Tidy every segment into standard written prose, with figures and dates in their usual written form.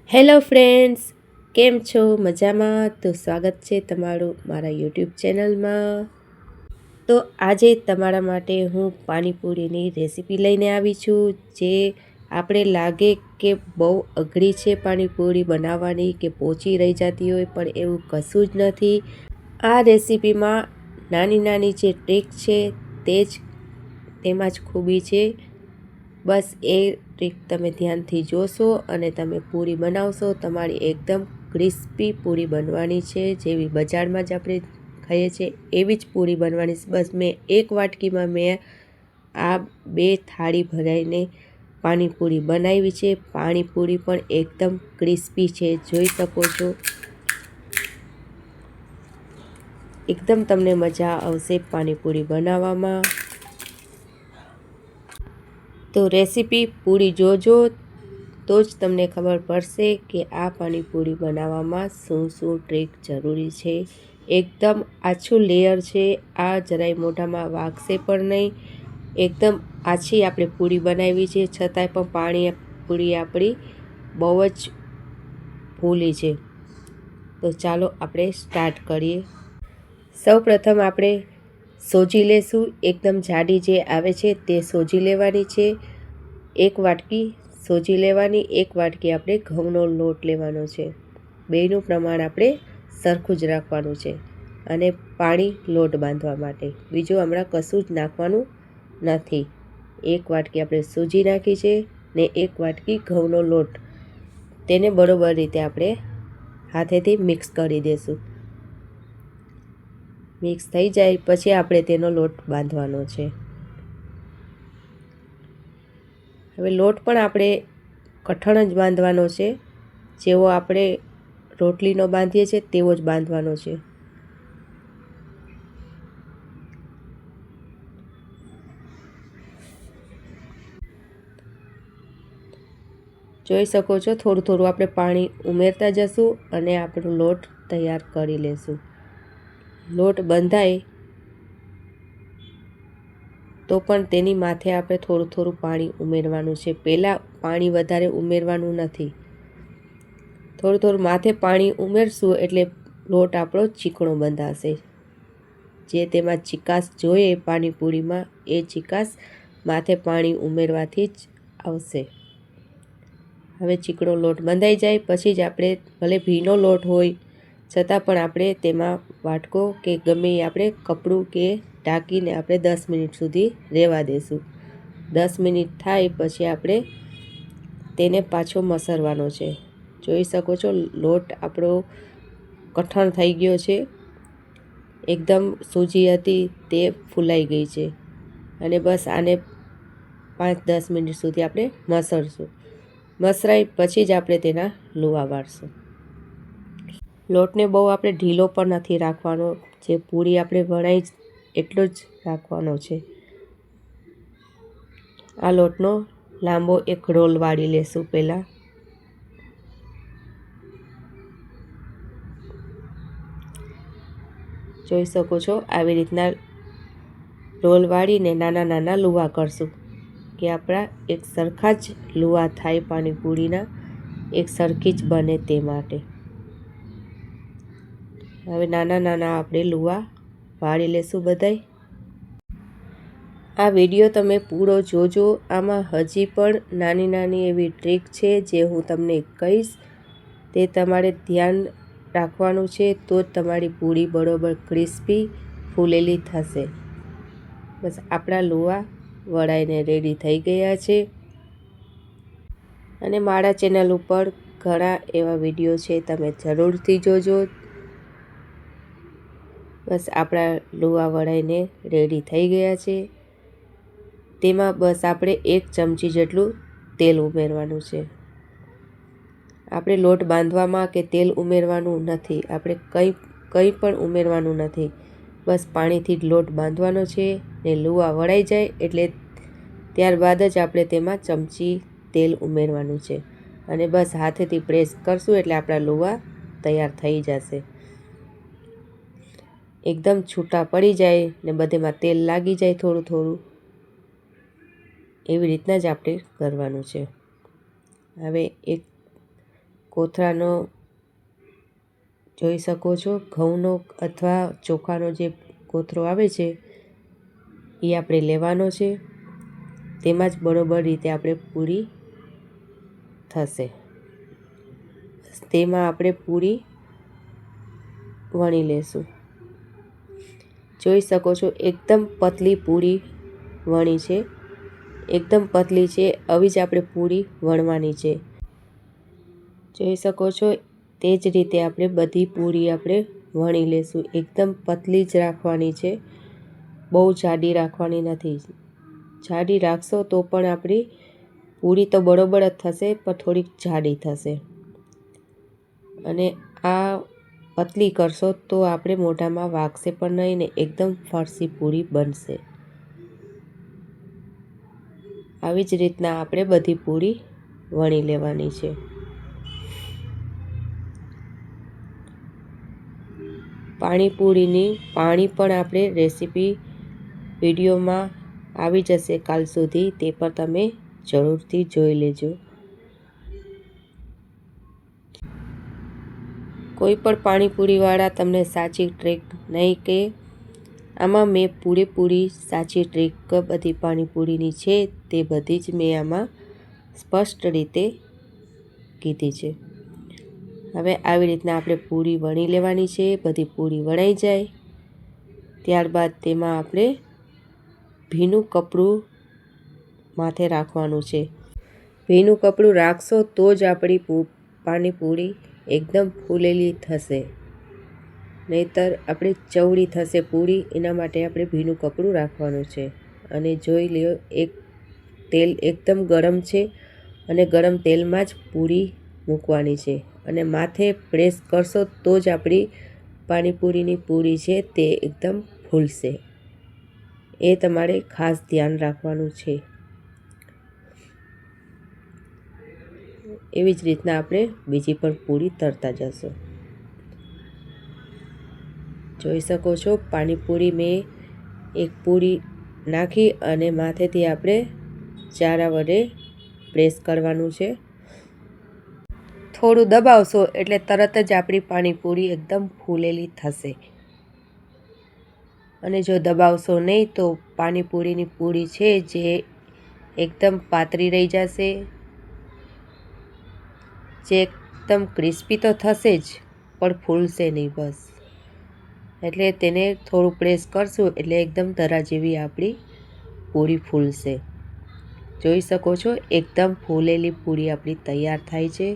Hello friends, કેમ છો? મજામાં? તો સ્વાગત છે તમારું મારા યુટ્યુબ ચેનલમાં. તો આજે તમારા માટે હું પાણીપુરીની રેસીપી લઈને આવી છું, જે આપણે લાગે કે બહુ અઘરી છે પાણીપુરી બનાવવાની, કે પોચી રહી જતી હોય, પણ એવું કશું જ નથી. આ રેસીપીમાં નાની નાની જે ટ્રીક છે તે જ તેમાં જ ખૂબી છે. બસ એ ટ્રીક તમે ધ્યાનથી જોશો અને તમે પૂરી બનાવશો, તમારી એકદમ ક્રિસ્પી પૂરી બનવાની છે. જેવી બજારમાં જ આપણે ખાઈએ છીએ એવી જ પૂરી બનવાની છે. બસ મેં એક વાટકીમાં મેં આ 2 થાળી ભરાઈને પાણીપુરી બનાવી છે. પાણીપુરી પણ એકદમ ક્રિસ્પી છે, જોઈ શકો છો. એકદમ તમને મજા આવશે પાણીપુરી બનાવવામાં. તો રેસીપી પૂરી જોજો તો જ તમને ખબર પડશે કે આ પાણીપુરી બનાવવામાં શું શું ટ્રીક જરૂરી છે. એકદમ આછું લેયર છે, આ જરાય મોઢામાં વાગશે પણ નહીં. એકદમ આછી આપણે પૂરી બનાવી છે, છતાંય પણ પાણીપુરી આપણી બહુ જ ફૂલી છે. તો ચાલો આપણે સ્ટાર્ટ કરીએ. સૌપ્રથમ આપણે સોજી લેશું. એકદમ જાડી જે આવે છે તે સોજી લેવાની છે. 1 વાટકી સોજી લેવાની, 1 વાટકી આપણે ઘઉંનો લોટ લેવાનો છે. બેયનું પ્રમાણ આપણે સરખું જ રાખવાનું છે. અને પાણી લોટ બાંધવા માટે, બીજું હમણાં કશું જ નાખવાનું નથી. 1 વાટકી આપણે સોજી નાખી છે ને 1 વાટકી ઘઉંનો લોટ. તેને બરોબર રીતે આપણે હાથેથી મિક્સ કરી દઈશું. મિક્સ થઈ જાય પછી આપણે તેનો લોટ બાંધવાનો છે. હવે લોટ પણ આપણે કઠણ જ બાંધવાનો છે, જેવો આપણે રોટલીનો બાંધીએ છીએ તેવો જ બાંધવાનો છે. જોઈ શકો છો, થોડું થોડું આપણે પાણી ઉમેરતા જશું અને આપણો લોટ તૈયાર કરી લેશું. લોટ બંધાય તો પણ તેની માથે આપણે થોડું થોડું પાણી ઉમેરવાનું છે. પહેલાં પાણી વધારે ઉમેરવાનું નથી. થોડું થોડું માથે પાણી ઉમેરશું એટલે લોટ આપણો ચીકણો બંધાશે. જે તેમાં ચીકાશ જોઈએ પાણીપુરીમાં, એ ચીકાશ માથે પાણી ઉમેરવાથી જ આવશે. હવે ચીકણો લોટ બંધાઈ જાય પછી જ આપણે, ભલે ભીનો લોટ હોય છતાં પણ આપણે તેમાં વાટકો કે ગમે એ આપણે કપડું કે ઢાંકીને આપણે 10 મિનિટ સુધી રહેવા દઈશું. 10 મિનિટ થાય પછી આપણે તેને પાછો મસળવાનો છે. જોઈ શકો છો, લોટ આપણો કઠણ થઈ ગયો છે. એકદમ સૂજી હતી તે ફૂલાઈ ગઈ છે. અને બસ આને 5-10 મિનિટ સુધી આપણે મસળશું. મસળાય પછી જ આપણે તેના લુવા વાળશું. લોટને બહુ આપણે ઢીલો પણ નથી રાખવાનો. જે પૂરી આપણે વણાઈ એટલો જ રાખવાનો છે. આ લોટનો લાંબો એક રોલ વાળી લેશું પહેલાં. જોઈ શકો છો, આવી રીતના રોલ વાળીને નાના નાના લુવા કરશું કે આપણા એક સરખા જ લુવા થાય પાણીપુરીના, એક સરખી જ બને તે માટે. હવે નાના નાના આપણે લુવા વાળી લેશું બધાય. આ વિડીયો તમે પૂરો જોજો. આમાં હજી પણ નાની નાની એવી ટ્રીક છે જે હું તમને કહીશ, તે તમારે ધ્યાન રાખવાનું છે, તો જ તમારી પૂરી બરોબર ક્રિસ્પી ફૂલેલી થશે. બસ આપણા લુવા વળાઈને રેડી થઈ ગયા છે. અને મારા ચેનલ ઉપર ઘણા એવા વિડીયો છે, તમે જરૂરથી જોજો. બસ આપણા લુવા વળાઈને રેડી થઈ ગયા છે. તેમાં બસ આપણે 1 ચમચી જેટલું તેલ ઉમેરવાનું છે. આપણે લોટ બાંધવામાં કે તેલ ઉમેરવાનું નથી. આપણે કંઈ પણ ઉમેરવાનું નથી. બસ પાણીથી જ લોટ બાંધવાનો છે. ને લુવા વળાઈ જાય એટલે ત્યારબાદ જ આપણે તેમાં ચમચી તેલ ઉમેરવાનું છે. અને બસ હાથેથી પ્રેસ કરશું એટલે આપણા લુવા તૈયાર થઈ જશે. એકદમ છૂટા પડી જાય ને બધેમાં તેલ લાગી જાય થોડું થોડું, એવી રીતના જ આપણે કરવાનું છે. હવે એક કોથળાનો જોઈ શકો છો, ઘઉંનો અથવા ચોખાનો જે કોથળો આવે છે એ આપણે લેવાનો છે. તેમાં જ બરોબર રીતે આપણે પૂરી થશે. તેમાં આપણે પૂરી વણી લેશું. જોઈ શકો છો એકદમ પતલી પૂરી વણી છે, એકદમ પતલી છે. આવી જ આપણે પૂરી વણવાની છે. જોઈ શકો છો તે જ રીતે આપણે બધી પૂરી આપણે વણી લેશું. એકદમ પતલી જ રાખવાની છે, બહુ જાડી રાખવાની નથી. જાડી રાખશો તો પણ આપણી પૂરી તો બરોબર જ થશે, પણ થોડીક જાડી થશે. અને આ પતલી કરશો તો આપણે મોઢામાં વાગશે પણ નહીં ને એકદમ ફરસી પૂરી બનશે. આવી જ રીતના આપણે બધી પૂરી વણી લેવાની છે. પાણીપુરીની પાણી પણ આપણે રેસીપી વિડીયોમાં આવી જશે કાલ સુધી, તે પણ તમે જરૂરથી જોઈ લેજો. કોઈ પણ પાણીપુરીવાળા તમને સાચી ટ્રીક નહીં કહે. આમાં મેં પૂરેપૂરી સાચી ટ્રીક બધી પાણીપુરીની છે તે બધી જ મેં આમાં સ્પષ્ટ રીતે કીધી છે. હવે આવી રીતના આપણે પૂરી વણી લેવાની છે. બધી પૂરી વણાઈ જાય ત્યારબાદ તેમાં આપણે ભીનું કપડું માથે રાખવાનું છે. ભીનું કપડું રાખશો તો જ આપણી પાણીપુરી એકદમ ફૂલેલી થશે, નહીંતર આપણે ચવડી થશે પૂરી. એના માટે આપણે ભીનું કપડું રાખવાનું છે. અને જોઈ લ્યો તેલ એકદમ ગરમ છે અને ગરમ તેલમાં જ પૂરી મૂકવાની છે. અને માથે પ્રેસ કરશો તો જ આપણી પાણીપુરીની પૂરી છે તે એકદમ ફૂલશે. એ તમારે ખાસ ધ્યાન રાખવાનું છે. એવી જ રીતના આપણે બીજી પણ પૂરી તરતા જશું. જોઈ શકો છો પાણીપુરી મેં એક પૂરી નાખી અને માથેથી આપણે ચારા વડે પ્રેસ કરવાનું છે. થોડું દબાવશો એટલે તરત જ આપણી પાણીપુરી એકદમ ફૂલેલી થશે. અને જો દબાવશો નહીં તો પાણીપુરીની પૂરી છે જે એકદમ પાતળી રહી જશે, જે એકદમ ક્રિસ્પી તો થશે જ પણ ફૂલશે નહીં. બસ એટલે તેને થોડું પ્રેસ કરશું એટલે એકદમ દરા જેવી આપણી પૂરી ફૂલશે. જોઈ શકો છો એકદમ ફૂલેલી પૂરી આપણી તૈયાર થાય છે,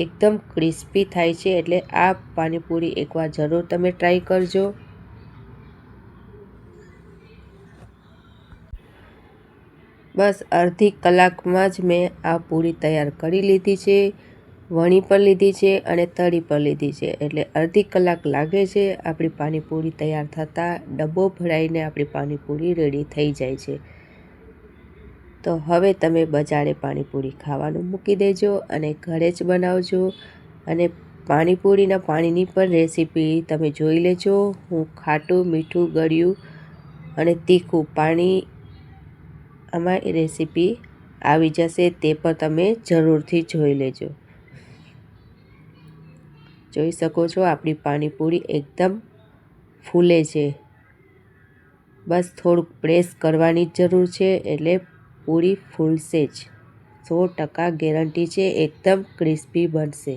એકદમ ક્રિસ્પી થાય છે. એટલે આ પાણીપુરી એકવાર જરૂર તમે ટ્રાય કરજો. બસ અડધી કલાકમાં જ મેં આ પૂરી તૈયાર કરી લીધી છે, વણી પણ લીધી છે અને તળી પણ લીધી છે. એટલે અડધી કલાક લાગે છે આપણી પાણીપુરી તૈયાર થતાં. ડબ્બો ભરાઈને આપણી પાણીપુરી રેડી થઈ જાય છે. તો હવે તમે બજારે પાણીપુરી ખાવાનું મૂકી દેજો અને ઘરે જ બનાવજો. અને પાણીપુરીના પાણીની પણ રેસીપી તમે જોઈ લેજો. હું ખાટું, મીઠું, ગળ્યું અને તીખું પાણી આમાં રેસીપી આવી જશે, તે પણ તમે જરૂરથી જોઈ લેજો. જોઈ શકો છો આપણી પાણીપુરી એકદમ ફૂલે છે. બસ થોડુંક પ્રેસ કરવાની જ જરૂર છે એટલે પૂરી ફૂલશે જ. 100% ગેરંટી છે, એકદમ ક્રિસ્પી બનશે.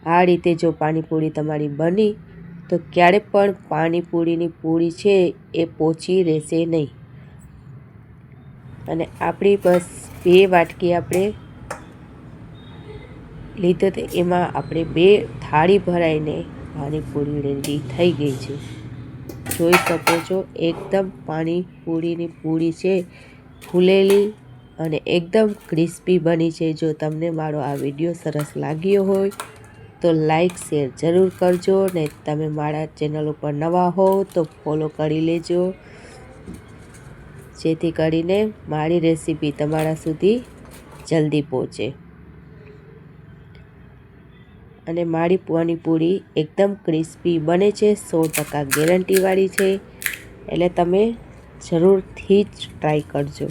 આ રીતે જો પાણીપુરી તમારી બની તો ક્યારે પણ પાણીપુરીની પૂરી છે એ પોચી રહેશે નહીં. અને આપણી બસ 2 વાટકી આપણે લીધો તો એમાં આપણે 2 થાળી ભરાઈને પાણીપુરી રેડી થઈ ગઈ છે. જોઈ શકો છો એકદમ પાણીપુરીની પૂરી છે ફૂલેલી અને એકદમ ક્રિસ્પી બની છે. જો તમને મારો આ વિડીયો સરસ લાગ્યો હોય તો લાઈક શેર જરૂર કરજો. ને તમે મારા ચેનલ ઉપર નવા હો તો ફોલો કરી લેજો, જેથી કરીને મારી રેસીપી તમારા સુધી જલ્દી પહોંચે. અને મારી પાણીપુરી એકદમ ક્રિસ્પી બને છે, 100% ગેરંટીવાળી છે. એટલે તમે જરૂરથી જ ટ્રાય કરજો.